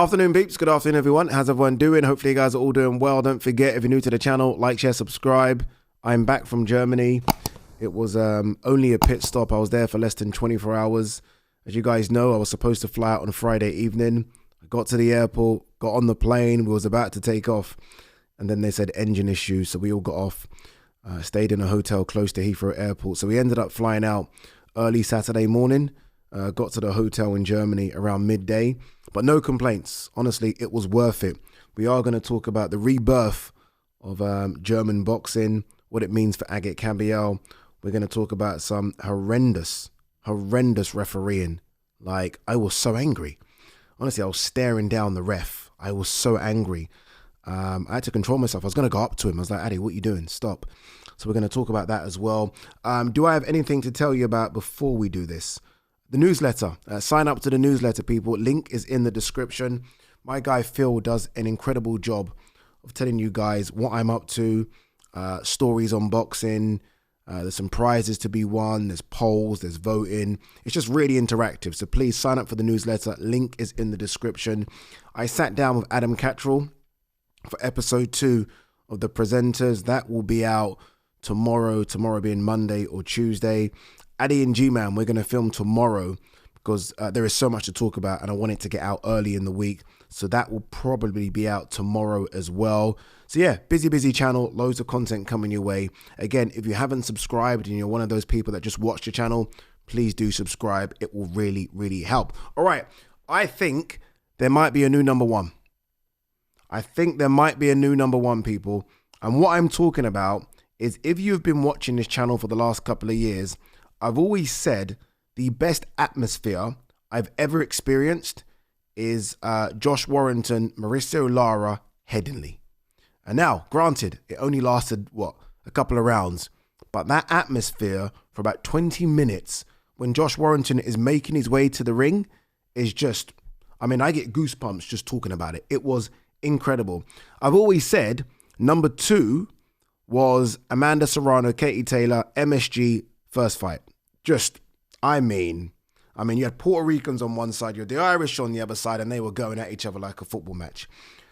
Afternoon, peeps. Good afternoon, everyone. How's everyone doing? Hopefully you guys are all doing well. Don't forget, if you're new to the channel, like, share, subscribe. I'm back from Germany. It was only a pit stop. I was there for less than 24 hours. As you guys know, I was supposed to fly out on Friday evening. I got to the airport, got on the plane. We was about to take off. And then they said engine issue. So we all got off. Stayed in a hotel close to Heathrow Airport. So we ended up flying out early Saturday morning. Got to the hotel in Germany around midday. But no complaints. Honestly, it was worth it. We are going to talk about the rebirth of German boxing, what it means for Agit Kabayel. We're going to talk about some horrendous refereeing. Like, I was so angry. Honestly, I was staring down the ref. I was so angry. I had to control myself. I was going to go up to him. I was like, Ade, what are you doing? Stop. So we're going to talk about that as well. Do I have anything to tell you about before we do this? The newsletter. Sign up to the newsletter, people. Link is in the description. My guy Phil does an incredible job of telling you guys what I'm up to, stories on boxing. There's some prizes to be won. There's polls. There's voting. It's just really interactive. So please sign up for the newsletter. Link is in the description. I sat down with Adam Cattrall for episode 2 of The Presenters. That will be out tomorrow being Monday or Tuesday. Ade Gman, we're going to film tomorrow because there is so much to talk about and I want it to get out early in the week. So that will probably be out tomorrow as well. So yeah, busy channel, loads of content coming your way. Again, if you haven't subscribed and you're one of those people that just watch the channel, please do subscribe. It will really help. All right, I think there might be a new number one. I think there might be a new number one, people. And what I'm talking about is if you've been watching this channel for the last couple of years, I've always said the best atmosphere I've ever experienced is Josh Warrington, Mauricio Lara, Headingley. And now, granted, it only lasted, a couple of rounds. But that atmosphere for about 20 minutes when Josh Warrington is making his way to the ring is just, I get goosebumps just talking about it. It was incredible. I've always said number 2 was Amanda Serrano, Katie Taylor, MSG, first fight. Just, you had Puerto Ricans on one side, you had the Irish on the other side, and they were going at each other like a football match.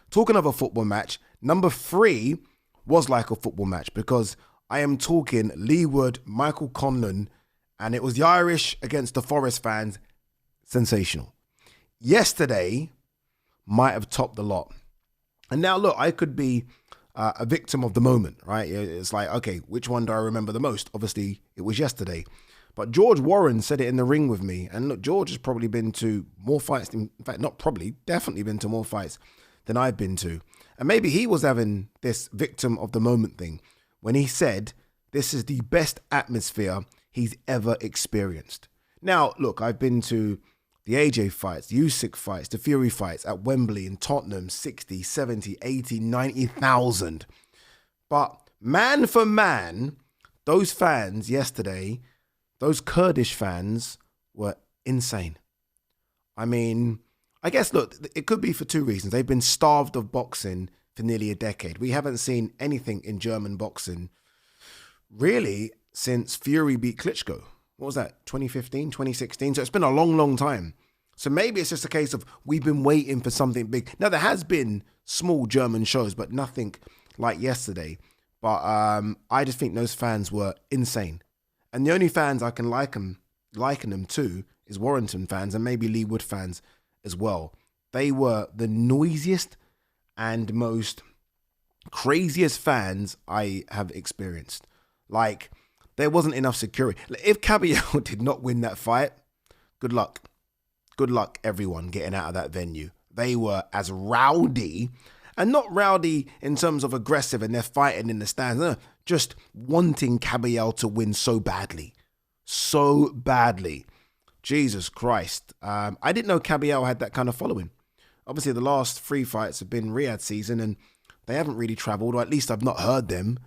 Talking of a football match, number 3 was like a football match because I am talking Lee Wood, Michael Conlon, and it was the Irish against the Forest fans. Sensational. Yesterday might have topped the lot. And now look, I could be a victim of the moment, right? It's like, okay, which one do I remember the most? Obviously, it was yesterday. But George Warren said it in the ring with me. And look, George has probably been to more fights. In fact, not probably, definitely been to more fights than I've been to. And maybe he was having this victim of the moment thing when he said this is the best atmosphere he's ever experienced. Now, look, I've been to the AJ fights, the Usyk fights, the Fury fights at Wembley in Tottenham, 60, 70, 80, 90,000. But man for man, those fans yesterday, those Kurdish fans were insane. I guess, look, it could be for 2 reasons. They've been starved of boxing for nearly a decade. We haven't seen anything in German boxing really since Fury beat Klitschko. What was that, 2015, 2016? So it's been a long time. So maybe it's just a case of we've been waiting for something big. Now, there has been small German shows, but nothing like yesterday. But I just think those fans were insane. And the only fans I can liken them to is Warrington fans and maybe Lee Wood fans as well. They were the noisiest and most craziest fans I have experienced. Like, there wasn't enough security. If Kabayel did not win that fight, good luck. Good luck, everyone, getting out of that venue. They were as rowdy, and not rowdy in terms of aggressive and they're fighting in the stands. No, just wanting Kabayel to win so badly. So badly. Jesus Christ. I didn't know Kabayel had that kind of following. Obviously, the last 3 fights have been Riyadh season, and they haven't really traveled, or at least I've not heard them.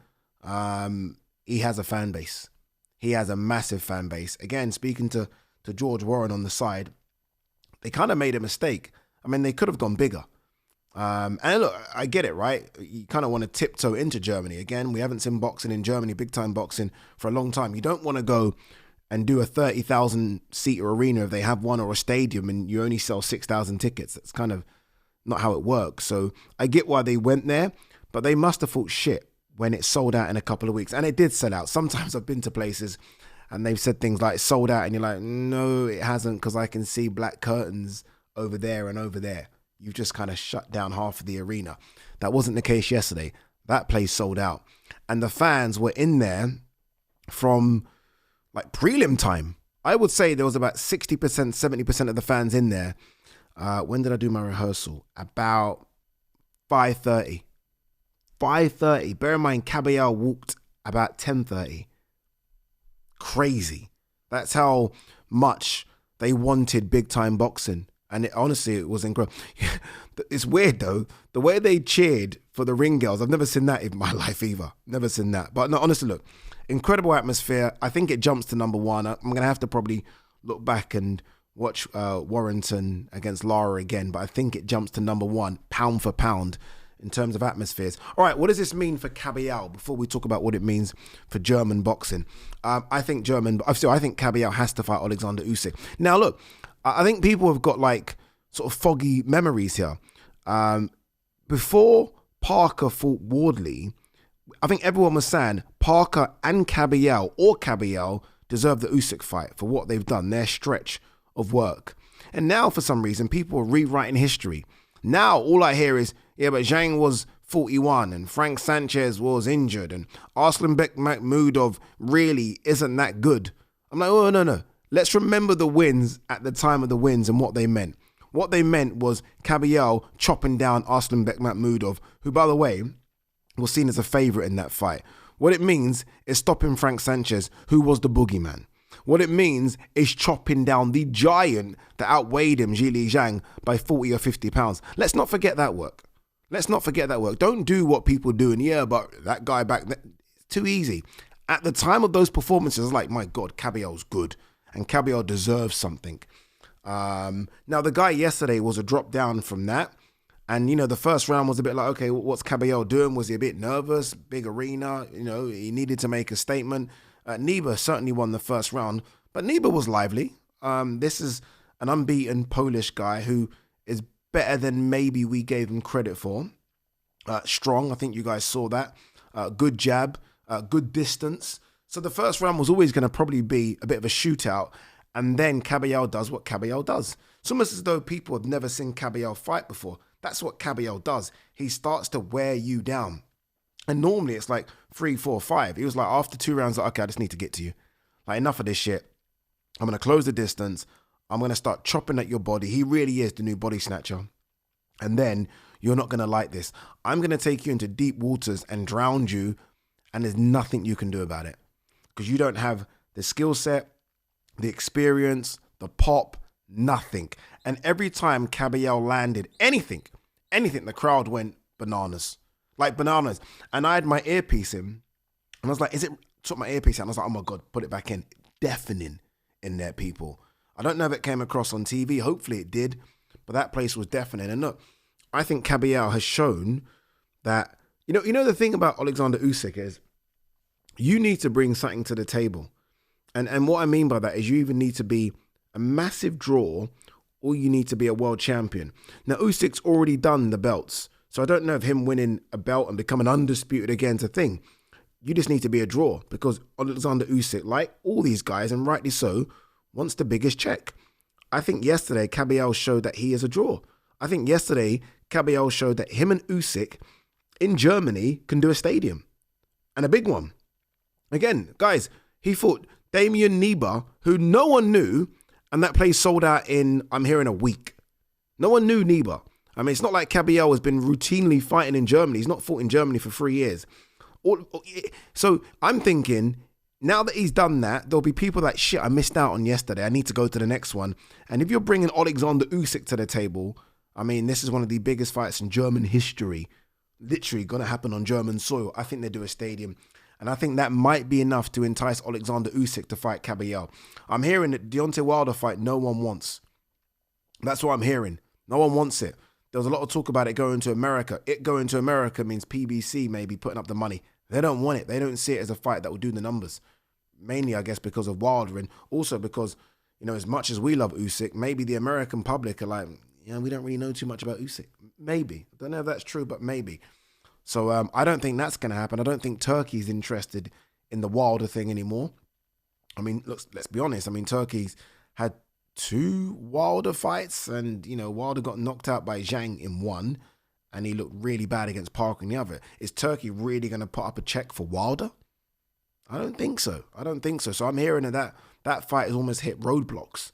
He has a fan base. He has a massive fan base. Again, speaking to George Warren on the side, they kind of made a mistake. They could have gone bigger. And look, I get it, right? You kind of want to tiptoe into Germany. Again, we haven't seen boxing in Germany, big time boxing, for a long time. You don't want to go and do a 30,000 seater arena if they have one, or a stadium and you only sell 6,000 tickets. That's kind of not how it works. So I get why they went there, but they must have thought shit when it sold out in a couple of weeks. And it did sell out. Sometimes I've been to places and they've said things like sold out, and you're like, no, it hasn't, because I can see black curtains over there and over there. You've just kind of shut down half of the arena. That wasn't the case yesterday. That place sold out. And the fans were in there from like prelim time. I would say there was about 60%, 70% of the fans in there. When did I do my rehearsal? About 5:30. 5:30. Bear in mind, Kabayel walked about 10:30. Crazy. That's how much they wanted big time boxing. And honestly, it was incredible. It's weird though, the way they cheered for the ring girls. I've never seen that in my life either. Never seen that. But no, honestly, look, incredible atmosphere. I think it jumps to number one. I'm going to have to probably look back and watch Warrington against Lara again. But I think it jumps to number one, pound for pound, in terms of atmospheres. All right, what does this mean for Kabayel before we talk about what it means for German boxing? I think Kabayel has to fight Alexander Usyk. Now, look, I think people have got like sort of foggy memories here. Before Parker fought Wardley, I think everyone was saying Parker and Kabayel deserve the Usyk fight for what they've done, their stretch of work. And now, for some reason, people are rewriting history. Now, all I hear is, yeah, but Zhang was 41 and Frank Sanchez was injured and Arslanbek Makhmudov really isn't that good. I'm like, oh, no. Let's remember the wins at the time of the wins and what they meant. What they meant was Kabayel chopping down Arslanbek Makhmudov, who, by the way, was seen as a favourite in that fight. What it means is stopping Frank Sanchez, who was the boogeyman. What it means is chopping down the giant that outweighed him, Zhili Zhang, by 40 or 50 pounds. Let's not forget that work. Don't do what people do. And yeah, but that guy back there, it's too easy. At the time of those performances, I was like, my God, Kabayel's good. And Kabayel deserves something. Now, the guy yesterday was a drop down from that. And, you know, the first round was a bit like, okay, what's Kabayel doing? Was he a bit nervous? Big arena, you know, he needed to make a statement. KNYBA certainly won the first round, but KNYBA was lively. This is an unbeaten Polish guy who is better than maybe we gave him credit for. Strong, I think you guys saw that. Good jab, good distance. So the first round was always going to probably be a bit of a shootout. And then Kabayel does what Kabayel does. It's almost as though people have never seen Kabayel fight before. That's what Kabayel does. He starts to wear you down. And normally it's like 3, 4, 5. He was like, after 2 rounds, like, okay, I just need to get to you. Like, enough of this shit. I'm going to close the distance. I'm going to start chopping at your body. He really is the new body snatcher. And then you're not going to like this. I'm going to take you into deep waters and drown you. And there's nothing you can do about it. Because you don't have the skill set, the experience, the pop, nothing. And every time Kabayel landed anything, the crowd went bananas. Like bananas. And I had my earpiece in. And I was like, took my earpiece out. And I was like, oh my God, put it back in. Deafening in there, people. I don't know if it came across on TV. Hopefully it did. But that place was deafening. And look, I think Kabayel has shown that, you know the thing about Alexander Usyk is you need to bring something to the table. And what I mean by that is you either need to be a massive draw or you need to be a world champion. Now, Usyk's already done the belts. So I don't know if him winning a belt and becoming undisputed again is a thing. You just need to be a draw because Alexander Usyk, like all these guys, and rightly so, wants the biggest check. I think yesterday Kabayel showed that he is a draw. I think yesterday Kabayel showed that him and Usyk in Germany can do a stadium. And a big one. Again, guys, he fought DAMIAN KNYBA, who no one knew, and that place sold out in, I'm hearing, a week. No one knew KNYBA. I mean, it's not like Kabayel has been routinely fighting in Germany. He's not fought in Germany for 3 years. So I'm thinking, now that he's done that, there'll be people like, shit, I missed out on yesterday. I need to go to the next one. And if you're bringing Alexander Usyk to the table, I mean, this is one of the biggest fights in German history. Literally going to happen on German soil. I think they do a stadium. And I think that might be enough to entice Alexander Usyk to fight Kabayel. I'm hearing that Deontay Wilder fight no one wants. That's what I'm hearing. No one wants it. There was a lot of talk about it going to America. It going to America means PBC maybe putting up the money. They don't want it. They don't see it as a fight that will do the numbers. Mainly, I guess, because of Wilder and also because, you know, as much as we love Usyk, maybe the American public are like, we don't really know too much about Usyk. Maybe. I don't know if that's true, but maybe. So I don't think that's going to happen. I don't think Turkey's interested in the Wilder thing anymore. I mean, look, let's be honest. I mean, Turkey's had 2 Wilder fights, and, Wilder got knocked out by Zhang in one, and he looked really bad against Parker in the other. Is Turkey really going to put up a check for Wilder? I don't think so. So I'm hearing that fight has almost hit roadblocks.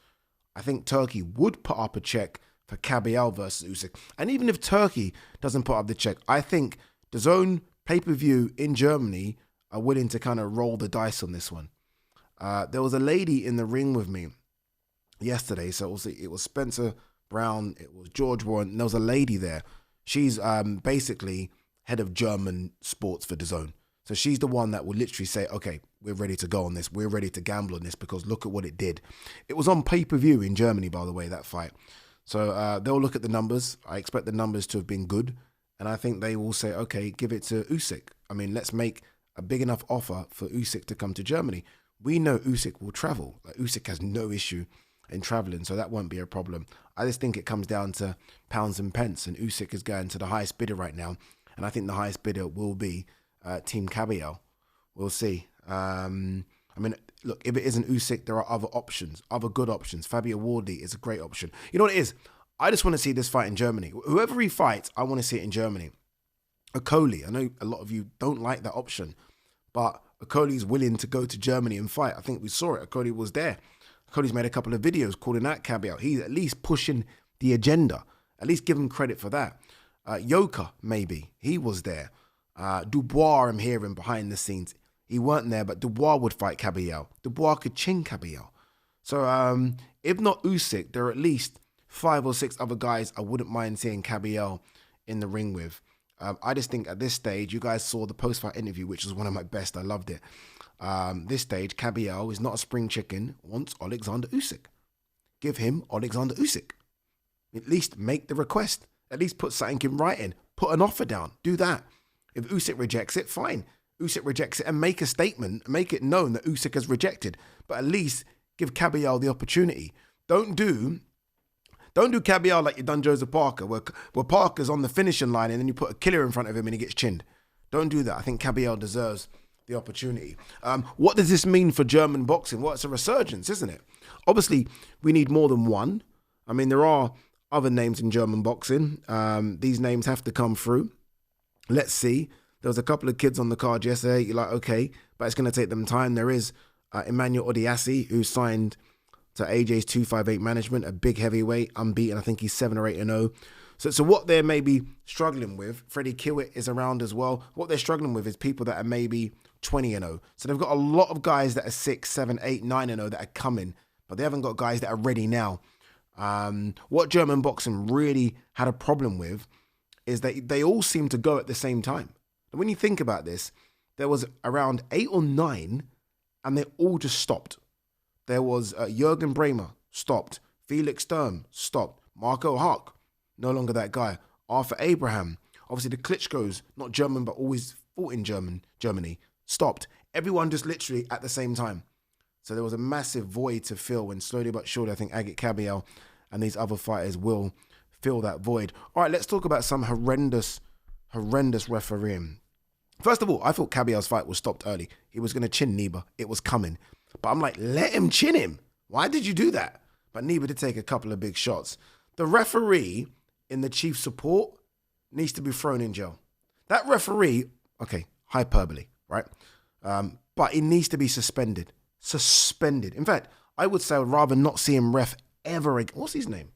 I think Turkey would put up a check for Kabayel versus Usyk. And even if Turkey doesn't put up the check, I think the DAZN pay-per-view in Germany are willing to kind of roll the dice on this one. There was a lady in the ring with me yesterday. So it was Spencer Brown, it was George Warren, and there was a lady there. She's basically head of German sports for DAZN. So she's the one that will literally say, okay, we're ready to go on this. We're ready to gamble on this because look at what it did. It was on pay-per-view in Germany, by the way, that fight. So they'll look at the numbers. I expect the numbers to have been good. And I think they will say, okay, give it to Usyk. I mean, let's make a big enough offer for Usyk to come to Germany. We know Usyk will travel. Like, Usyk has no issue in traveling, so that won't be a problem. I just think it comes down to pounds and pence, and Usyk is going to the highest bidder right now. And I think the highest bidder will be Team Kabayel. We'll see. I mean, look, if it isn't Usyk, there are other options, other good options. Fabio Wardley is a great option. You know what it is? I just want to see this fight in Germany. Whoever he fights, I want to see it in Germany. Okoli, I know a lot of you don't like that option, but Okoli's willing to go to Germany and fight. I think we saw it. Okoli was there. Okoli's made a couple of videos calling out Kabayel. He's at least pushing the agenda. At least give him credit for that. Yoka, maybe. He was there. Dubois, I'm hearing behind the scenes. He weren't there, but Dubois would fight Kabayel. Dubois could chin Kabayel. So if not Usyk, there are at least 5 or 6 other guys I wouldn't mind seeing Kabayel in the ring with. I just think at this stage, you guys saw the post-fight interview, which was one of my best. I loved it. This stage, Kabayel is not a spring chicken, wants Alexander Usyk. Give him Alexander Usyk. At least make the request. At least put something in writing. Put an offer down. Do that. If Usyk rejects it, fine. Usyk rejects it and make a statement. Make it known that Usyk has rejected. But at least give Kabayel the opportunity. Don't do Kabayel like you done Joseph Parker, where Parker's on the finishing line and then you put a killer in front of him and he gets chinned. Don't do that. I think Kabayel deserves the opportunity. What does this mean for German boxing? Well, it's a resurgence, isn't it? Obviously, we need more than one. I mean, there are other names in German boxing. These names have to come through. Let's see. There was a couple of kids on the card yesterday. You're like, okay, but it's going to take them time. There is Emmanuel Odiasi, who signed to AJ's 258 management, a big heavyweight, unbeaten. I think he's 7 or 8-0. So what they're maybe struggling with, Freddie Kiwitt is around as well. What they're struggling with is people that are maybe 20-0. So they've got a lot of guys that are 6, 7, 8, 9-0 that are coming, but they haven't got guys that are ready now. What German boxing really had a problem with is that they all seem to go at the same time. And when you think about this, there was around 8 or 9 and they all just stopped. There was Jürgen Bremer, stopped. Felix Sturm, stopped. Marco Huck, no longer that guy. Arthur Abraham, obviously the Klitschko's, not German, but always fought in Germany, stopped. Everyone just literally at the same time. So there was a massive void to fill, and slowly but surely I think Agit Kabayel and these other fighters will fill that void. All right, let's talk about some horrendous refereeing. First of all, I thought Kabayel's fight was stopped early. He was going to chin KNYBA. It was coming. But I'm like, let him chin him. Why did you do that? But KNYBA did take a couple of big shots. The referee in the chief support needs to be thrown in jail. That referee, okay, hyperbole, right? But he needs to be suspended. Suspended. In fact, I would say I'd rather not see him ref ever again. What's his name?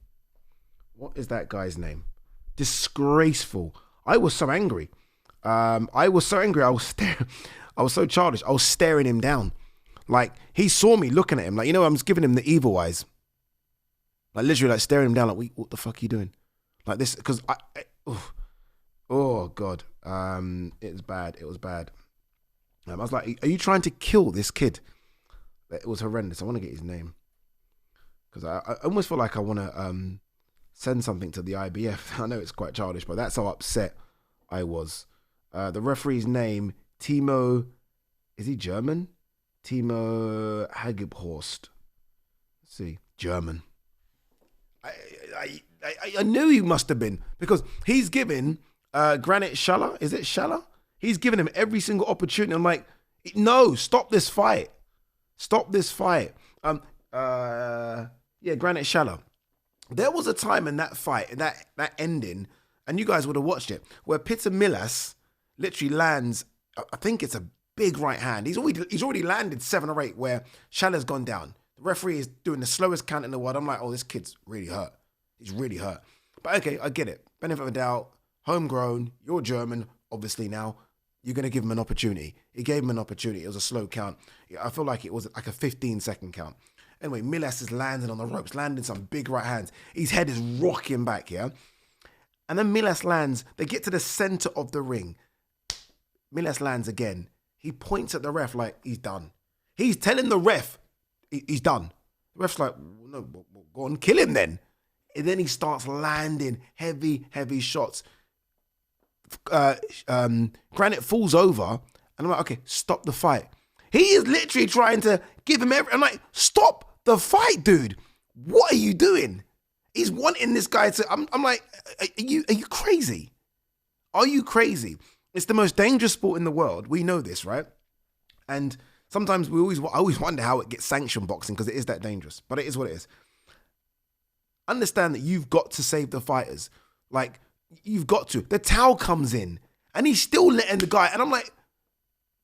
What is that guy's name? Disgraceful. I was so angry. I was so angry. I was so childish. I was staring him down. Like, he saw me looking at him. Like, I'm just giving him the evil eyes. Like, literally, like, staring him down. Like, what the fuck are you doing? Like this, because oh God. It was bad. It was bad. I was like, are you trying to kill this kid? It was horrendous. I want to get his name. Because I almost feel like I want to send something to the IBF. I know it's quite childish, but that's how upset I was. The referee's name, Timo, is he German? Timo Hagebhorst. Let's see, German. I knew he must have been, because he's given Granit Xhaka, is it Xhaka? He's given him every single opportunity. I'm like, no, stop this fight. Stop this fight. Granit Xhaka. There was a time in that fight, that ending, and you guys would have watched it, where Peter Milas literally lands, I think it's a big right hand. He's already landed 7 or 8 where Xhaka's gone down. The referee is doing the slowest count in the world. I'm like, oh, this kid's really hurt. He's really hurt. But okay, I get it. Benefit of the doubt, homegrown, you're German, obviously now. You're going to give him an opportunity. He gave him an opportunity. It was a slow count. I feel like it was like a 15-second count. Anyway, Milas is landing on the ropes, landing some big right hands. His head is rocking back, yeah? And then Milas lands. They get to the center of the ring. Milas lands again. He points at the ref like he's done. He's telling the ref he's done. The ref's like, no, go on, kill him then. And then he starts landing heavy shots. Granit falls over, and I'm like, okay, stop the fight. He is literally trying to give him I'm like, stop the fight, dude. What are you doing? He's wanting this guy to. I'm like, are you crazy? Are you crazy? It's the most dangerous sport in the world. We know this, right? And sometimes I always wonder how it gets sanctioned, boxing, because it is that dangerous. But it is what it is. Understand that you've got to save the fighters. Like, you've got to. The towel comes in, and he's still letting the guy. And I'm like,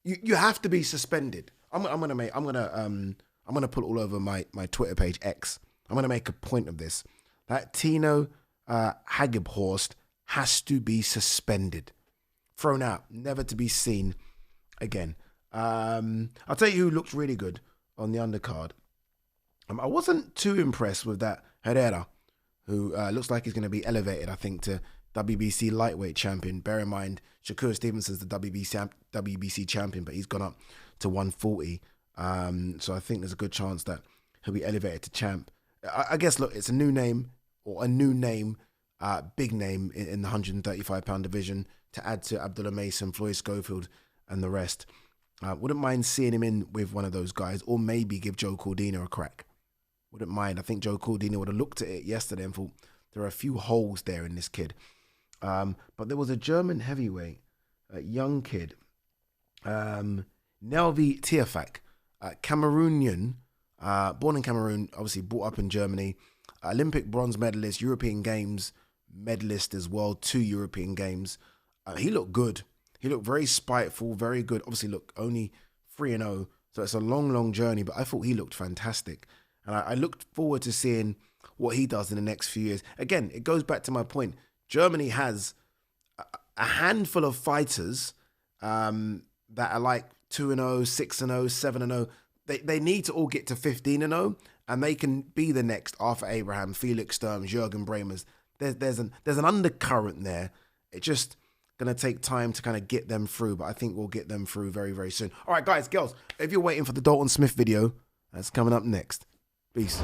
you have to be suspended. I'm gonna put all over my Twitter page X. I'm gonna make a point of this. That Tino Hagebhorst has to be suspended, thrown out, never to be seen again. I'll tell you who looks really good on the undercard. I wasn't too impressed with that Herrera, who looks like he's going to be elevated, I think, to WBC lightweight champion. Bear in mind, Shakur Stevenson's the WBC champion, but he's gone up to 140. So I think there's a good chance that he'll be elevated to champ. I guess, look, it's a new name, big name in the 135-pound division to add to Abdullah Mason, Floyd Schofield, and the rest. Wouldn't mind seeing him in with one of those guys, or maybe give Joe Cordina a crack. Wouldn't mind. I think Joe Cordina would have looked at it yesterday and thought there are a few holes there in this kid. But there was a German heavyweight, a young kid, Nelvi Tiafak, Cameroonian, born in Cameroon, obviously brought up in Germany, Olympic bronze medalist, European Games medalist as well, 2 European Games. He looked good. He looked very spiteful, very good. Obviously, look, only 3-0, so it's a long journey, but I thought he looked fantastic. And I looked forward to seeing what he does in the next few years. Again, it goes back to my point. Germany has a handful of fighters that are like 2-0, 6-0, 7-0. They need to all get to 15-0, and they can be the next Arthur Abraham, Felix Sturm, Jürgen Bramers. There's an undercurrent there. It's just going to take time to kind of get them through, but I think we'll get them through very, very soon. All right, guys, girls, if you're waiting for the Dalton Smith video, that's coming up next. Peace.